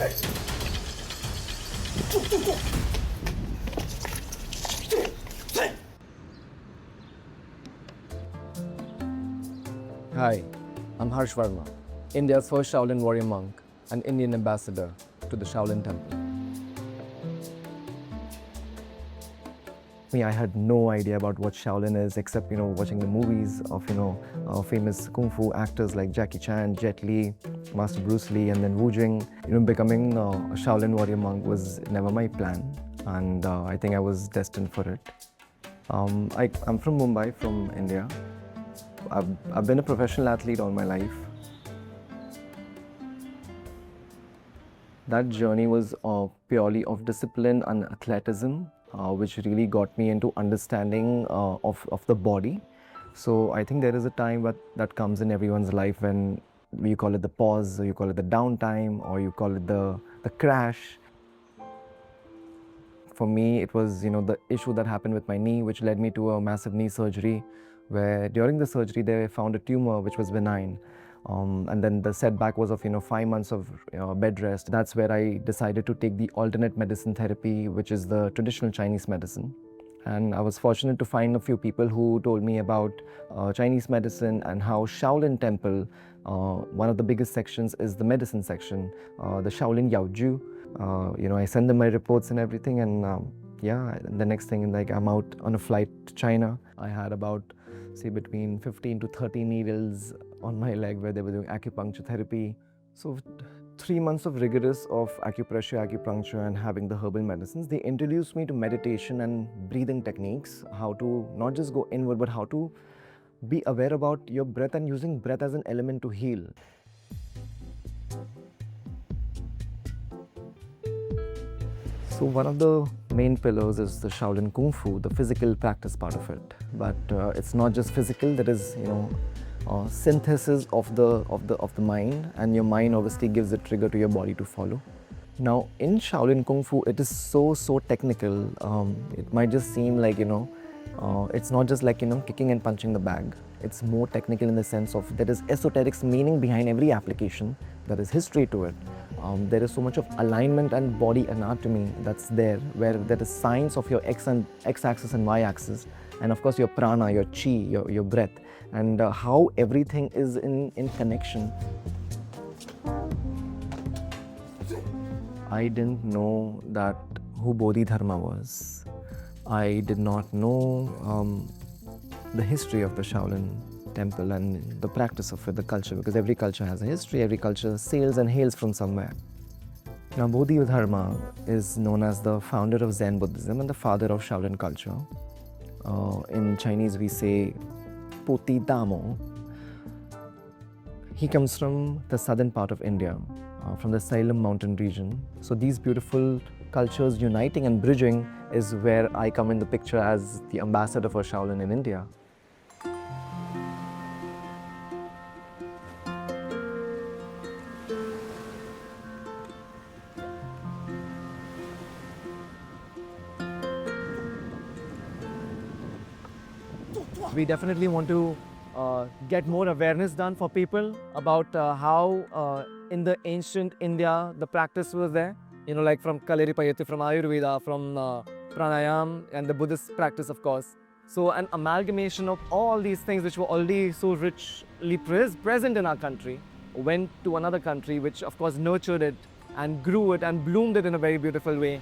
Hi, I'm Harshh Verma, India's first Shaolin warrior monk and Indian ambassador to the Shaolin Temple. I had no idea about what Shaolin is except, watching the movies of, famous kung fu actors like Jackie Chan, Jet Li, Master Bruce Lee, and then Wu Jing. Becoming a Shaolin warrior monk was never my plan, and I think I was destined for it. I'm from Mumbai, from India. I've been a professional athlete all my life. That journey was purely of discipline and athleticism, which really got me into understanding of the body. So I think there is a time that comes in everyone's life when you call it the pause, or you call it the downtime, or you call it the crash. For me, it was the issue that happened with my knee, which led me to a massive knee surgery, where during the surgery they found a tumor which was benign. And then the setback was of 5 months of bed rest. That's where I decided to take the alternate medicine therapy, which is the traditional Chinese medicine. And I was fortunate to find a few people who told me about Chinese medicine and how Shaolin Temple, one of the biggest sections is the medicine section, the Shaolin Yaoju. I send them my reports and everything, and the next thing, like, I'm out on a flight to China. I had about, say, between 15 to 30 needles on my leg where they were doing acupuncture therapy. So 3 months of rigorous of acupressure, acupuncture, and having the herbal medicines, they introduced me to meditation and breathing techniques, how to not just go inward, but how to be aware about your breath and using breath as an element to heal. So one of the main pillars is the Shaolin Kung Fu, the physical practice part of it. But it's not just physical. There is, synthesis of the mind, and your mind obviously gives a trigger to your body to follow. Now, in Shaolin Kung Fu, it is so technical. It might just seem like it's not just like kicking and punching the bag. It's more technical in the sense of there is esoteric meaning behind every application. There is history to it. There is so much of alignment and body anatomy that's there, where there is science of your x-axis and y-axis, and of course your prana, your chi, your breath, and how everything is in connection. I didn't know that who Bodhidharma was. I did not know the history of the Shaolin Temple and the practice of it, the culture, because every culture has a history, every culture sails and hails from somewhere. Now, Bodhidharma is known as the founder of Zen Buddhism and the father of Shaolin culture. In Chinese, we say Bodhidharma. He comes from the southern part of India, from the Salem mountain region. So these beautiful cultures uniting and bridging is where I come in the picture as the ambassador for Shaolin in India. We definitely want to get more awareness done for people about how in the ancient India the practice was there. Like from Kaleripayati, from Ayurveda, from Pranayam, and the Buddhist practice, of course. So an amalgamation of all these things which were already so richly present in our country went to another country which of course nurtured it and grew it and bloomed it in a very beautiful way.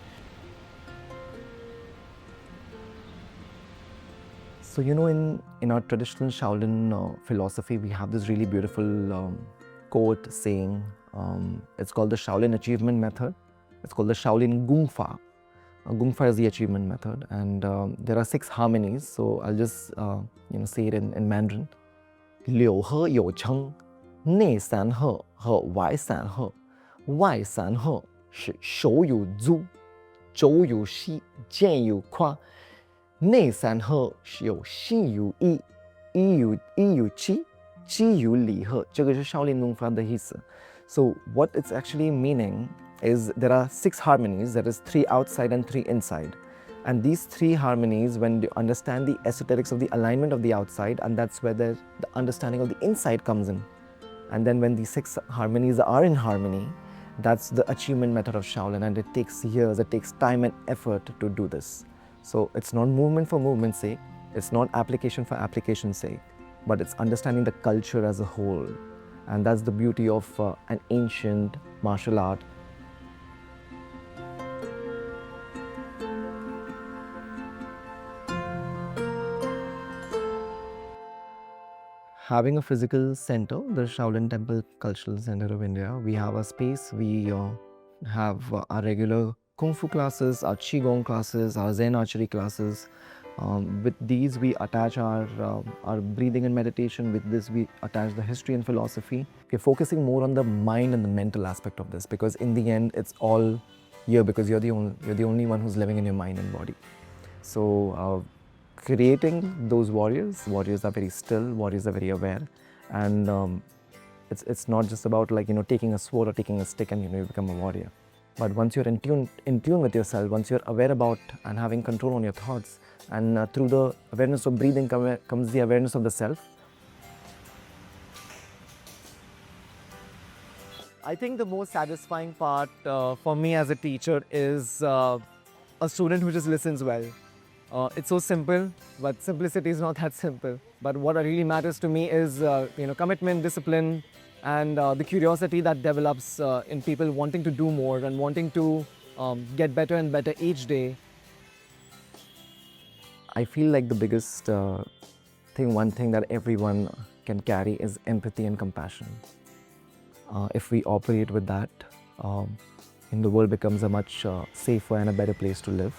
So in our traditional Shaolin philosophy, we have this really beautiful quote saying, it's called the Shaolin achievement method. It's called the Shaolin Gungfa. Gungfa is the achievement method, and there are 6 harmonies. So I'll just say it in Mandarin. 柳河有称，内三合和外三合，外三合是手有足，肘有膝，肩有胯。内三合是有心有意，意有气，气有理合。这个是 Shaolin Gungfa 的意思。So what it's actually meaning is there are 6 harmonies, there is 3 outside and 3 inside. And these 3 harmonies, when you understand the esoterics of the alignment of the outside, and that's where the understanding of the inside comes in. And then when these 6 harmonies are in harmony, That's the achievement method of Shaolin, and it takes years, it takes time and effort to do this. So it's not movement for movement's sake, it's not application for application's sake, but it's understanding the culture as a whole. And that's the beauty of an ancient martial art. Having a physical center, the Shaolin Temple Cultural Center of India, we have a space, we have our regular Kung Fu classes, our Qigong classes, our Zen archery classes. With these, we attach our breathing and meditation. With this, we attach the history and philosophy. We're focusing more on the mind and the mental aspect of this, because in the end, it's all here because you're the only one who's living in your mind and body. So creating those warriors are very still, warriors are very aware, and it's not just about like taking a sword or taking a stick and you become a warrior. But once you're in tune with yourself, once you're aware about and having control on your thoughts, and through the awareness of breathing comes the awareness of the self. I think the most satisfying part for me as a teacher is a student who just listens well. It's so simple, but simplicity is not that simple. But what really matters to me is commitment, discipline, and the curiosity that develops in people wanting to do more and wanting to get better and better each day. I feel like the biggest one thing that everyone can carry is empathy and compassion. If we operate with that, the world becomes a much safer and a better place to live.